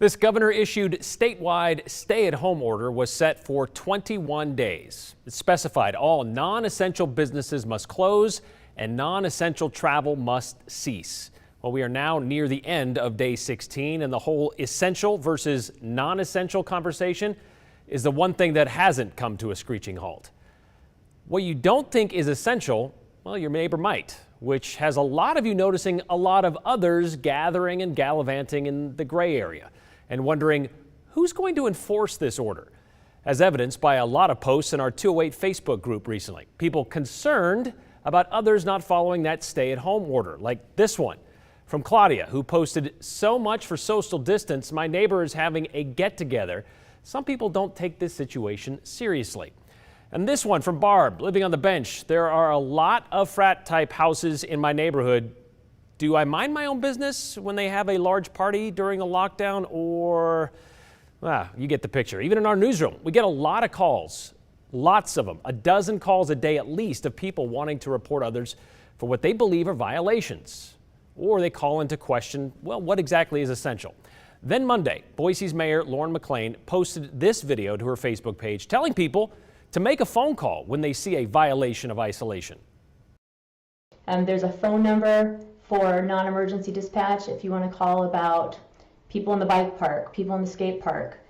This governor-issued statewide stay-at-home order was set for 21 days. It specified all non-essential businesses must close and non-essential travel must cease. Well, we are now near the end of day 16, and the whole essential versus non-essential conversation is the one thing that hasn't come to a screeching halt. What you don't think is essential, well, your neighbor might, which has a lot of you noticing a lot of others gathering and gallivanting in the gray area and wondering who's going to enforce this order, as evidenced by a lot of posts in our 208 Facebook group recently. People concerned about others not following that stay-at-home order, like this one from Claudia, who posted, "So much for social distance. My neighbor is having a get-together. Some people don't take this situation seriously." And this one from Barb, living on the bench. "There are a lot of frat-type houses in my neighborhood. Do I mind my own business when they have a large party during a lockdown, or..." You get the picture. Even in our newsroom, we get a lot of calls, lots of them, a dozen calls a day at least, of people wanting to report others for what they believe are violations. Or they call into question, well, what exactly is essential? Then Monday, Boise's Mayor Lauren McLean posted this video to her Facebook page telling people to make a phone call when they see a violation of isolation. There's a phone number for non-emergency dispatch if you want to call about people in the bike park, people in the skate park,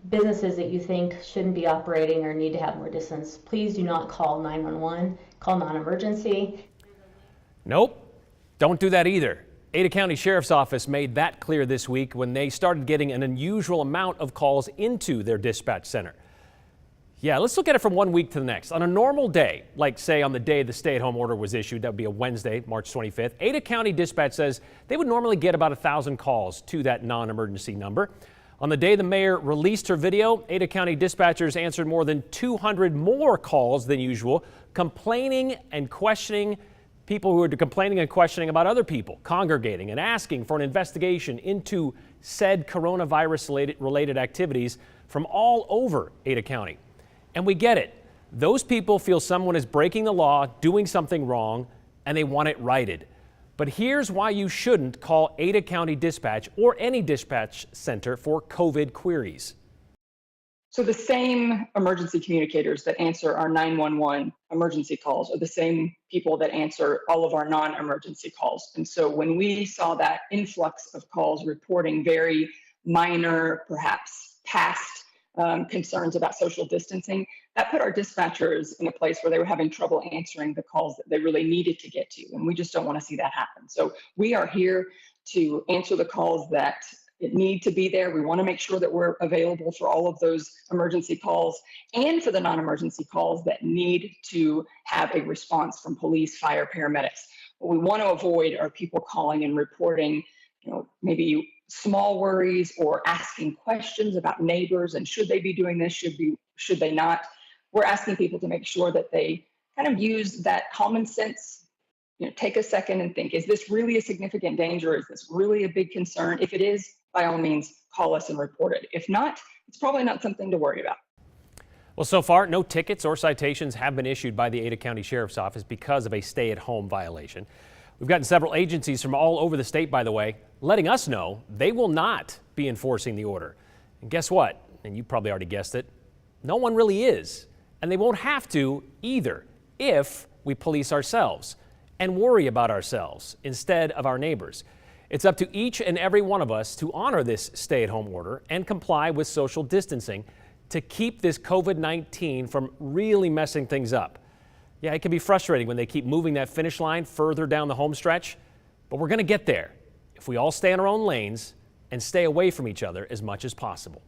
businesses that you think shouldn't be operating or need to have more distance. Please do not call 911, call non-emergency. Nope, don't do that either. Ada County Sheriff's Office made that clear this week when they started getting an unusual amount of calls into their dispatch center. Yeah, let's look at it from one week to the next. On a normal day, like say on the day the stay-at-home order was issued, that would be a Wednesday, March 25th, Ada County Dispatch says they would normally get about 1,000 calls to that non-emergency number. On the day the mayor released her video, Ada County dispatchers answered more than 200 more calls than usual, complaining and questioning people who are complaining and questioning about other people congregating and asking for an investigation into said coronavirus-related activities from all over Ada County. And we get it. Those people feel someone is breaking the law, doing something wrong, and they want it righted. But here's why you shouldn't call Ada County Dispatch or any dispatch center for COVID queries. So the same emergency communicators that answer our 911 emergency calls are the same people that answer all of our non-emergency calls. And so when we saw that influx of calls reporting very minor, perhaps past concerns about social distancing, that put our dispatchers in a place where they were having trouble answering the calls that they really needed to get to. And we just don't want to see that happen. So we are here to answer the calls that need to be there. We want to make sure that we're available for all of those emergency calls and for the non-emergency calls that need to have a response from police, fire, paramedics. What we want to avoid are people calling and reporting, maybe small worries or asking questions about neighbors and should they be doing this, should they not. We're asking people to make sure that they kind of use that common sense, take a second and think, is this really a significant danger? Is this really a big concern? If it is, by all means, call us and report it. If not, it's probably not something to worry about. Well, so far, no tickets or citations have been issued by the Ada County Sheriff's Office because of a stay-at-home violation. We've gotten several agencies from all over the state, by the way, letting us know they will not be enforcing the order. And guess what? And you probably already guessed it. No one really is. And they won't have to either if we police ourselves and worry about ourselves instead of our neighbors. It's up to each and every one of us to honor this stay-at-home order and comply with social distancing to keep this COVID-19 from really messing things up. Yeah, it can be frustrating when they keep moving that finish line further down the home stretch, but we're going to get there if we all stay in our own lanes and stay away from each other as much as possible.